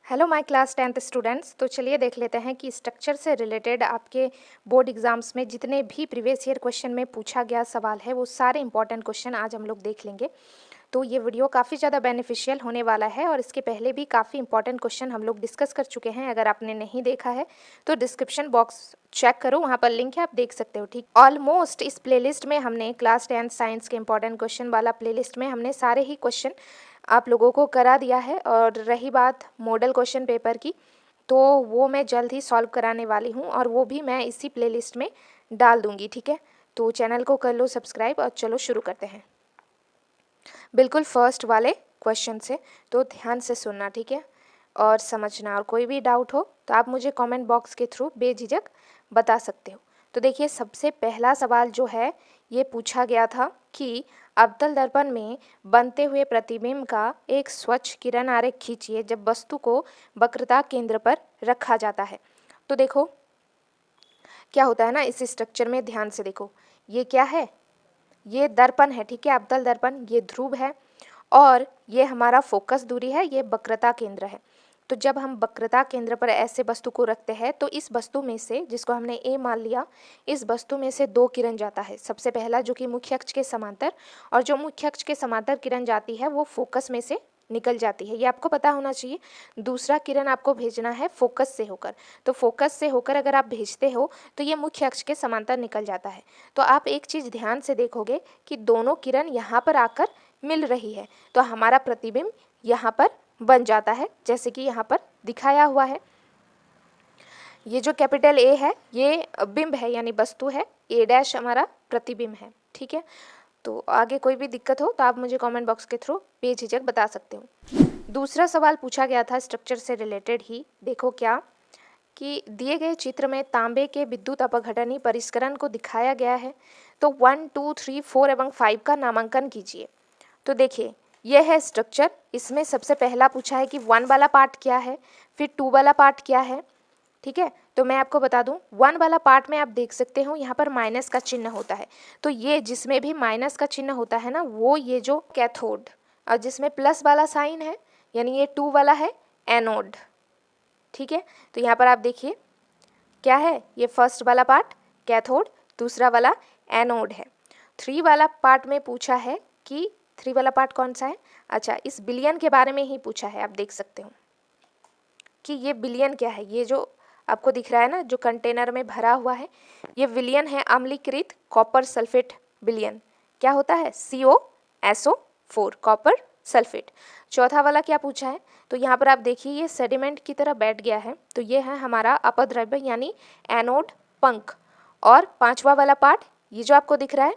Hello my class 10th students. तो चलिए देख लेते हैं कि स्ट्रक्चर से रिलेटेड आपके बोर्ड एग्जाम्स में जितने भी प्रीवियस ईयर क्वेश्चन में पूछा गया सवाल है वो सारे इंपॉर्टेंट क्वेश्चन आज हम लोग देख लेंगे। तो ये वीडियो काफ़ी ज़्यादा बेनिफिशियल होने वाला है और इसके पहले भी काफ़ी इंपॉर्टेंट क्वेश्चन हम लोग डिस्कस कर चुके हैं। अगर आपने नहीं देखा है तो डिस्क्रिप्शन बॉक्स चेक करो, वहाँ पर लिंक है, आप देख सकते हो। ठीक, ऑलमोस्ट इस प्लेलिस्ट में हमने क्लास 10 साइंस के इंपॉर्टेंट क्वेश्चन वाला प्लेलिस्ट में हमने सारे ही क्वेश्चन आप लोगों को करा दिया है। और रही बात मॉडल क्वेश्चन पेपर की, तो वो मैं जल्द ही सॉल्व कराने वाली हूँ और वो भी मैं इसी प्लेलिस्ट में डाल दूँगी। ठीक है, तो चैनल को कर लो सब्सक्राइब और चलो शुरू करते हैं बिल्कुल फर्स्ट वाले क्वेश्चन से। तो ध्यान से सुनना, ठीक है, और समझना। और कोई भी डाउट हो तो आप मुझे कमेंट बॉक्स के थ्रू बेझिझक बता सकते हो। तो देखिए, सबसे पहला सवाल जो है ये पूछा गया था कि अवतल दर्पण में बनते हुए प्रतिबिंब का एक स्वच्छ किरण आरेख खींचिए जब वस्तु को वक्रता केंद्र पर रखा जाता है। तो देखो क्या होता है ना, इस स्ट्रक्चर में ध्यान से देखो, ये क्या है, ये दर्पण है। ठीक है, अवतल दर्पण, ये ध्रुव है और ये हमारा फोकस दूरी है, ये वक्रता केंद्र है। तो जब हम वक्रता केंद्र पर ऐसे वस्तु को रखते हैं तो इस वस्तु में से, जिसको हमने ए मान लिया, इस वस्तु में से दो किरण जाता है। सबसे पहला जो कि मुख्य अक्ष के समांतर, और जो मुख्य अक्ष के समांतर किरण जाती है वो फोकस में से निकल जाती है, ये आपको पता होना चाहिए। दूसरा किरण आपको भेजना है फोकस से होकर, तो फोकस से होकर अगर आप भेजते हो तो ये मुख्य अक्ष के समांतर निकल जाता है। तो आप एक चीज़ ध्यान से देखोगे कि दोनों किरण यहाँ पर आकर मिल रही है, तो हमारा प्रतिबिंब यहाँ पर बन जाता है, जैसे कि यहाँ पर दिखाया हुआ है। ये जो कैपिटल ए है ये बिंब है, यानी वस्तु है, ए डैश हमारा प्रतिबिंब है। ठीक है, तो आगे कोई भी दिक्कत हो तो आप मुझे कमेंट बॉक्स के थ्रू बेझिझक बता सकते हो। दूसरा सवाल पूछा गया था स्ट्रक्चर से रिलेटेड ही। देखो क्या कि दिए गए चित्र में तांबे के विद्युत अपघटनी परिष्करण को दिखाया गया है, तो 1, 2, 3, 4 एवं 5 का नामांकन कीजिए। तो देखिए, यह है स्ट्रक्चर। इसमें सबसे पहला पूछा है कि 1 वाला पार्ट क्या है, फिर 2 वाला पार्ट क्या है। ठीक है, तो मैं आपको बता दूं, 1 वाला पार्ट में आप देख सकते हो यहाँ पर माइनस का चिन्ह होता है। तो ये जिसमें भी माइनस का चिन्ह होता है ना, वो ये जो कैथोड, और जिसमें प्लस वाला साइन है यानी ये 2 वाला है एनोड। ठीक है, तो यहाँ पर आप देखिए क्या है, ये फर्स्ट वाला पार्ट कैथोड, दूसरा वाला एनोड है। 3 वाला पार्ट में पूछा है कि 3 वाला पार्ट कौन सा है, अच्छा इस बिलियन के बारे में ही पूछा है। आप देख सकते हो कि ये बिलियन क्या है, ये जो आपको दिख रहा है ना, जो कंटेनर में भरा हुआ है, ये विलियन है, अम्लीकृत कॉपर सल्फेट विलियन। क्या होता है, COSO4 कॉपर सल्फेट। चौथा वाला क्या पूछा है, तो यहाँ पर आप देखिए ये सेडिमेंट की तरह बैठ गया है, तो ये है हमारा अपद्रव्य यानी एनोड पंख। और 5वां वाला पार्ट, ये जो आपको दिख रहा है,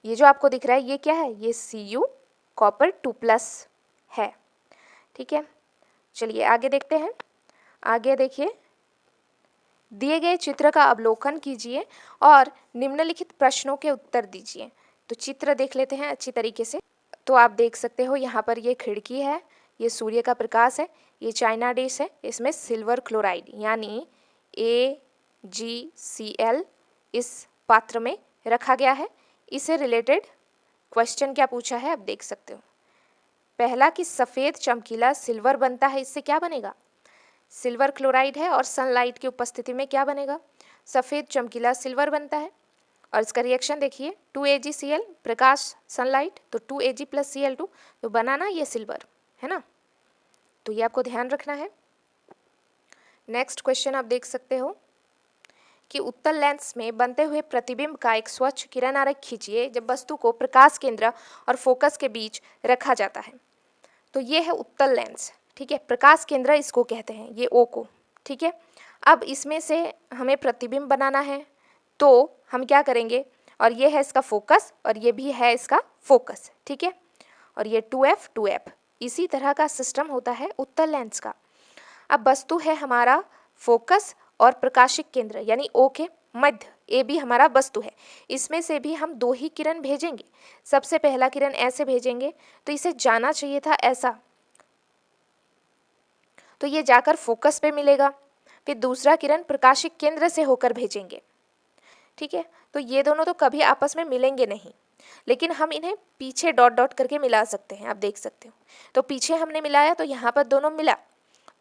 ये जो आपको दिख रहा है ये क्या है, ये Cu कॉपर 2+ है। ठीक है, चलिए आगे देखते हैं। आगे देखिए, दिए गए चित्र का अवलोकन कीजिए और निम्नलिखित प्रश्नों के उत्तर दीजिए। तो चित्र देख लेते हैं अच्छी तरीके से। तो आप देख सकते हो यहाँ पर ये खिड़की है, ये सूर्य का प्रकाश है, ये चाइना डिश है, इसमें सिल्वर क्लोराइड यानी AgCl इस पात्र में रखा गया है। इससे रिलेटेड क्वेश्चन क्या पूछा है आप देख सकते हो। पहला कि सफ़ेद चमकीला सिल्वर बनता है, इससे क्या बनेगा, सिल्वर क्लोराइड है और सनलाइट की उपस्थिति में क्या बनेगा, सफ़ेद चमकीला सिल्वर बनता है। और इसका रिएक्शन देखिए, 2AgCl प्रकाश सनलाइट, तो 2Ag + Cl2, तो बना ना ये सिल्वर, है ना। तो ये आपको ध्यान रखना है। नेक्स्ट क्वेश्चन आप देख सकते हो कि उत्तल लेंस में बनते हुए प्रतिबिंब का एक स्वच्छ किरण आरेख खींचिए जब वस्तु को प्रकाश केंद्र और फोकस के बीच रखा जाता है। तो ये है उत्तल लेंस, ठीक है, प्रकाश केंद्र इसको कहते हैं, ये O को। ठीक है, अब इसमें से हमें प्रतिबिंब बनाना है, तो हम क्या करेंगे, और ये है इसका फोकस और ये भी है इसका फोकस। ठीक है, और ये 2F 2F, इसी तरह का सिस्टम होता है उत्तल लेंस का। अब वस्तु है हमारा फोकस और प्रकाशिक केंद्र यानी O के मध्य, ए भी हमारा वस्तु है, इसमें से भी हम 2 ही किरण भेजेंगे। सबसे पहला किरण ऐसे भेजेंगे तो इसे जाना चाहिए था ऐसा, तो ये जाकर फोकस पे मिलेगा। फिर दूसरा किरण प्रकाशिक केंद्र से होकर भेजेंगे। ठीक है, तो ये दोनों तो कभी आपस में मिलेंगे नहीं, लेकिन हम इन्हें पीछे डॉट डॉट करके मिला सकते हैं, आप देख सकते हो। तो पीछे हमने मिलाया तो यहाँ पर दोनों मिला,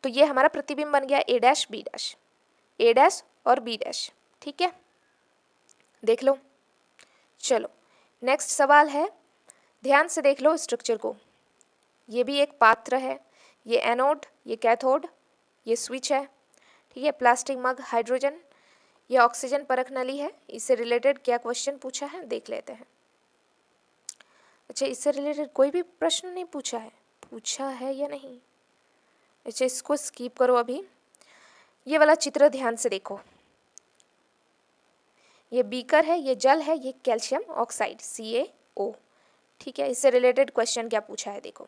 तो ये हमारा प्रतिबिंब बन गया ए डैश बी डैश, ए डैश और बी डैश। ठीक है, देख लो। चलो नेक्स्ट सवाल है, ध्यान से देख लो स्ट्रक्चर को। ये भी एक पात्र है, ये एनोड, ये कैथोड, ये स्विच है। ठीक है, प्लास्टिक मग, हाइड्रोजन, ये ऑक्सीजन परख नली है। इससे रिलेटेड क्या क्वेश्चन पूछा है देख लेते हैं। अच्छा, इससे रिलेटेड कोई भी प्रश्न नहीं पूछा है या नहीं? अच्छा, इसको स्किप करो अभी। ये वाला चित्र ध्यान से देखो, ये बीकर है, ये जल है, ये कैल्शियम ऑक्साइड CaO। ठीक है, इससे रिलेटेड क्वेश्चन क्या पूछा है देखो।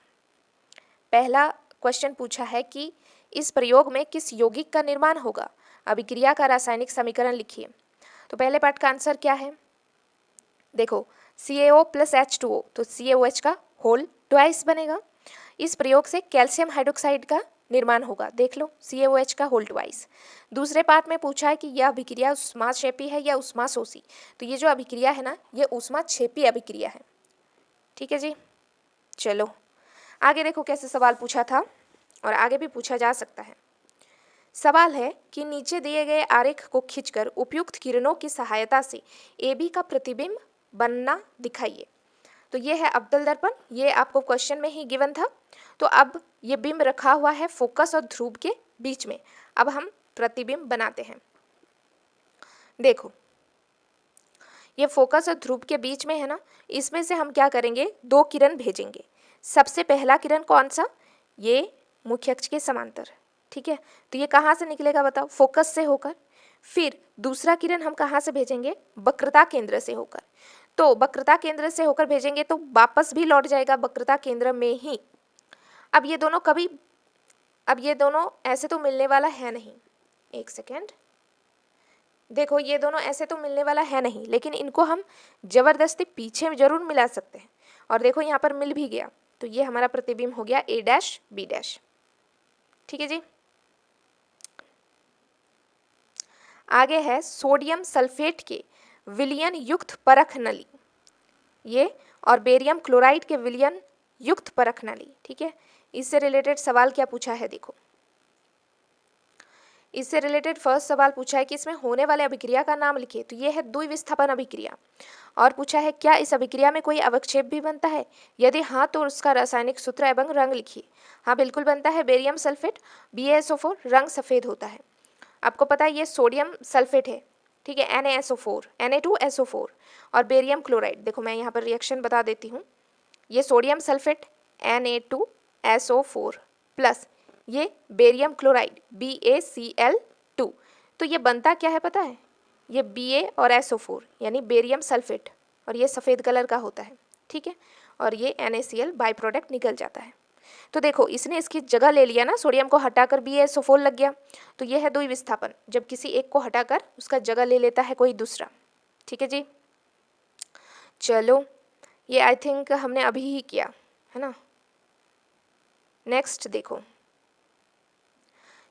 पहला क्वेश्चन पूछा है कि इस प्रयोग में किस यौगिक का निर्माण होगा, अभिक्रिया का रासायनिक समीकरण लिखिए। तो पहले पार्ट का आंसर क्या है देखो, CaO + H2O, तो CaOH का होल ट्वाइस बनेगा। इस प्रयोग से कैल्शियम हाइड्रोक्साइड का निर्माण होगा, देख लो, CaOH का होल ट्वाइस। दूसरे पार्ट में पूछा है कि यह अभिक्रिया ऊष्माक्षेपी है या ऊष्माशोषी। तो ये जो अभिक्रिया है ना, ये ऊष्माक्षेपी अभिक्रिया है। ठीक है जी, चलो आगे देखो कैसे सवाल पूछा था, और आगे भी पूछा जा सकता है। सवाल है कि नीचे दिए गए आरेख को खींचकर उपयुक्त किरणों की सहायता से AB का प्रतिबिंब बनना दिखाइए। तो ये है अवतल दर्पण, ये आपको क्वेश्चन में ही गिवन था। तो अब ये बिंब रखा हुआ है फोकस और ध्रुव के बीच में। अब हम प्रतिबिंब बनाते हैं। देखो, ये फोकस और ध्रुव के बीच में है ना, इसमें से हम क्या करेंगे, 2 किरण भेजेंगे। सबसे पहला किरण कौन सा, ये मुख्य अक्ष के समांतर। ठीक है, तो ये कहाँ से निकलेगा बताओ, फोकस से होकर। फिर दूसरा किरण हम कहाँ से भेजेंगे, वक्रता केंद्र से होकर। तो वक्रता केंद्र से होकर भेजेंगे तो वापस भी लौट जाएगा वक्रता केंद्र में ही। अब ये दोनों ऐसे तो मिलने वाला है नहीं, एक सेकेंड, देखो ये दोनों ऐसे तो मिलने वाला है नहीं, लेकिन इनको हम जबरदस्ती पीछे जरूर मिला सकते हैं। और देखो यहाँ पर मिल भी गया, तो ये हमारा प्रतिबिंब हो गया A डैश B डैश। ठीक है जी, आगे है सोडियम सल्फेट के विलयन युक्त परख नली, ये, और बेरियम क्लोराइड के विलयन युक्त परख नली। ठीक है, इससे रिलेटेड सवाल क्या पूछा है देखो। इससे रिलेटेड फर्स्ट सवाल पूछा है कि इसमें होने वाले अभिक्रिया का नाम लिखिए। तो ये है द्विविस्थापन अभिक्रिया। और पूछा है क्या इस अभिक्रिया में कोई अवक्षेप भी बनता है, यदि हाँ तो उसका रासायनिक सूत्र एवं रंग लिखिए। हाँ बिल्कुल बनता है, बेरियम सल्फेट BaSO4, रंग सफ़ेद होता है। आपको पता है ये सोडियम सल्फेट है, ठीक है, NaSO4 Na2SO4, और बेरियम क्लोराइड, देखो मैं यहाँ पर रिएक्शन बता देती हूँ। ये सोडियम सल्फेट Na2SO4 प्लस ये बेरियम क्लोराइड BaCl2, तो ये बनता क्या है पता है, ये Ba और SO4 यानी बेरियम सल्फेट, और ये सफ़ेद कलर का होता है। ठीक है, और ये NaCl बाई प्रोडक्ट निकल जाता है। तो देखो इसने इसकी जगह ले लिया ना, सोडियम को हटाकर BaSO4 लग गया। तो ये है द्विविस्थापन, जब किसी एक को हटाकर उसका जगह ले लेता है कोई दूसरा। ठीक है जी, चलो ये आई थिंक हमने अभी ही किया है ना। नेक्स्ट देखो,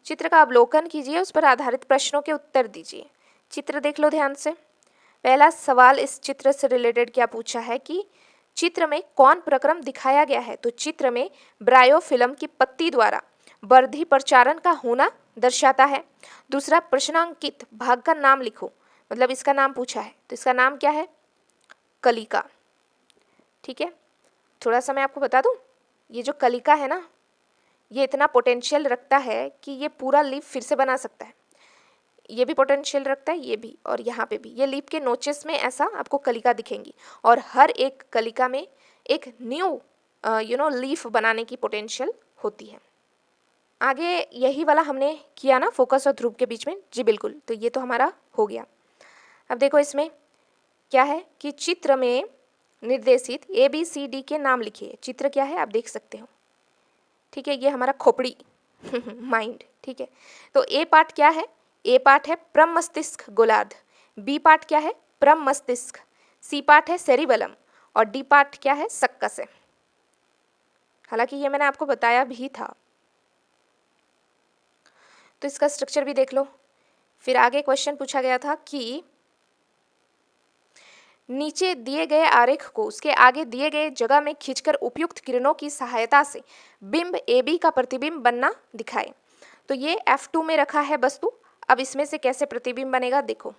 चित्र का अवलोकन कीजिए, उस पर आधारित प्रश्नों के उत्तर दीजिए। चित्र देख लो ध्यान से। पहला सवाल इस चित्र से रिलेटेड क्या पूछा है कि चित्र में कौन प्रक्रम दिखाया गया है। तो चित्र में ब्रायोफिल्म की पत्ती द्वारा वर्धी प्रचारण का होना दर्शाता है। दूसरा, प्रश्नांकित भाग का नाम लिखो, मतलब इसका नाम पूछा है, तो इसका नाम क्या है, कलिका। ठीक है, थोड़ा सा मैं आपको बता दूं, ये जो कलिका है ना, ये इतना पोटेंशियल रखता है कि ये पूरा लीफ फिर से बना सकता है। ये भी पोटेंशियल रखता है, ये भी, और यहाँ पे भी। ये लीफ के नोचेस में ऐसा आपको कलिका दिखेंगी, और हर एक कलिका में एक न्यू लीफ बनाने की पोटेंशियल होती है। आगे यही वाला हमने किया ना, फोकस और ध्रुव के बीच में, जी बिल्कुल, तो ये तो हमारा हो गया। अब देखो इसमें क्या है कि चित्र में निर्देशित ABCD के नाम लिखिए। चित्र क्या है आप देख सकते हो। ठीक है, ये हमारा खोपड़ी माइंड। ठीक है, तो A पार्ट क्या है, A पार्ट है प्रमस्तिष्क गोलार्ध, B पार्ट क्या है, प्रमस्तिष्क, C पार्ट है सेरिबेलम, और D पार्ट क्या है, सक्कस है। हालांकि ये मैंने आपको बताया भी था। तो इसका स्ट्रक्चर भी देख लो। फिर आगे क्वेश्चन पूछा गया था कि नीचे दिए गए आरेख को उसके आगे दिए गए जगह में खींचकर उपयुक्त किरणों की सहायता से बिंब AB का प्रतिबिंब बनना दिखाए। तो ये F2 में रखा है वस्तु। अब इसमें से कैसे प्रतिबिंब बनेगा देखो।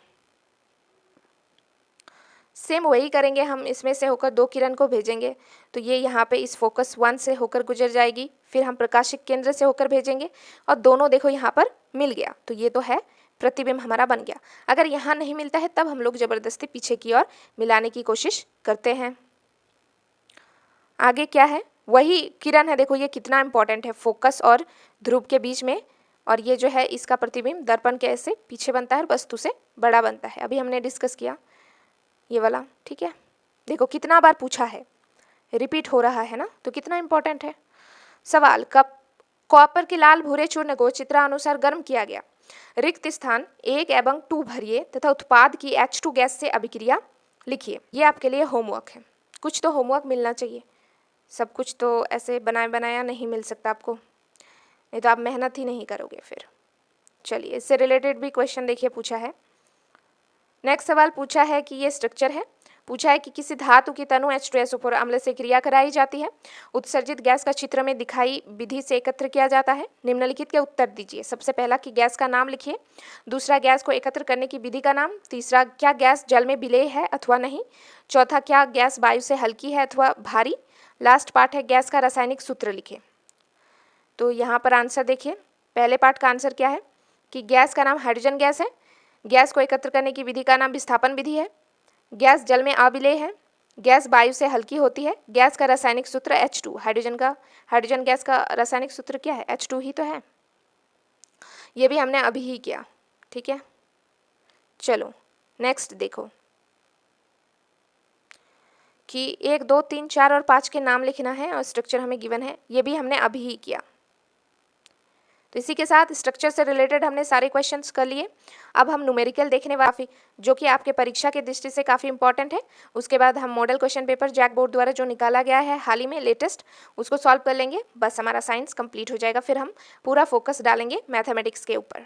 सेम वही करेंगे हम, इसमें से होकर 2 किरण को भेजेंगे तो ये यहाँ पे इस फोकस 1 से होकर गुजर जाएगी, फिर हम प्रकाशिक केंद्र से होकर भेजेंगे और दोनों देखो यहाँ पर मिल गया। तो ये तो है प्रतिबिंब हमारा बन गया। अगर यहाँ नहीं मिलता है तब हम लोग जबरदस्ती पीछे की ओर मिलाने की कोशिश करते हैं। आगे क्या है, वही किरण है, देखो ये कितना इंपॉर्टेंट है, फोकस और ध्रुव के बीच में, और ये जो है इसका प्रतिबिंब दर्पण के ऐसे पीछे बनता है और वस्तु से बड़ा बनता है। अभी हमने डिस्कस किया ये वाला, ठीक है। देखो कितना बार पूछा है, रिपीट हो रहा है ना, तो कितना इंपॉर्टेंट है। सवाल, कप कॉपर के लाल भूरे चूर्ण को चित्रानुसार गर्म किया गया, रिक्त स्थान 1 एवं 2 भरिए तथा उत्पाद की H2 गैस से अभिक्रिया लिखिए। ये आपके लिए होमवर्क है, कुछ तो होमवर्क मिलना चाहिए, सब कुछ तो ऐसे बनाया नहीं मिल सकता आपको, नहीं तो आप मेहनत ही नहीं करोगे फिर। चलिए इससे रिलेटेड भी क्वेश्चन देखिए पूछा है। नेक्स्ट सवाल पूछा है कि ये स्ट्रक्चर है, पूछा है कि किसी धातु की तनु H2SO4 अम्ल से क्रिया कराई जाती है, उत्सर्जित गैस का चित्र में दिखाई विधि से एकत्र किया जाता है, निम्नलिखित के उत्तर दीजिए। सबसे पहला कि गैस का नाम लिखिए, दूसरा गैस को एकत्र करने की विधि का नाम, तीसरा क्या गैस जल में विलेय है अथवा नहीं, चौथा क्या गैस वायु से हल्की है अथवा भारी, लास्ट पार्ट है गैस का रासायनिक सूत्र लिखिए। तो यहाँ पर आंसर देखिए, पहले पार्ट का आंसर क्या है कि गैस का नाम हाइड्रोजन गैस है, गैस को एकत्र करने की विधि का नाम विस्थापन विधि है, गैस जल में अविलेय है, गैस वायु से हल्की होती है, गैस का रासायनिक सूत्र H2, हाइड्रोजन गैस का रासायनिक सूत्र क्या है, H2 ही तो है। ये भी हमने अभी ही किया, ठीक है। चलो नेक्स्ट देखो कि 1, 2, 3, 4 और 5 के नाम लिखना है और स्ट्रक्चर हमें गिवन है, ये भी हमने अभी ही किया। तो इसी के साथ स्ट्रक्चर से रिलेटेड हमने सारे क्वेश्चंस कर लिए। अब हम न्यूमेरिकल देखने वाले, जो कि आपके परीक्षा के दृष्टि से काफ़ी इंपॉर्टेंट है। उसके बाद हम model question paper JAC board द्वारा जो निकाला गया है हाल ही में लेटेस्ट, उसको सॉल्व कर लेंगे, बस हमारा साइंस कंप्लीट हो जाएगा। फिर हम पूरा फोकस डालेंगे मैथमेटिक्स के ऊपर।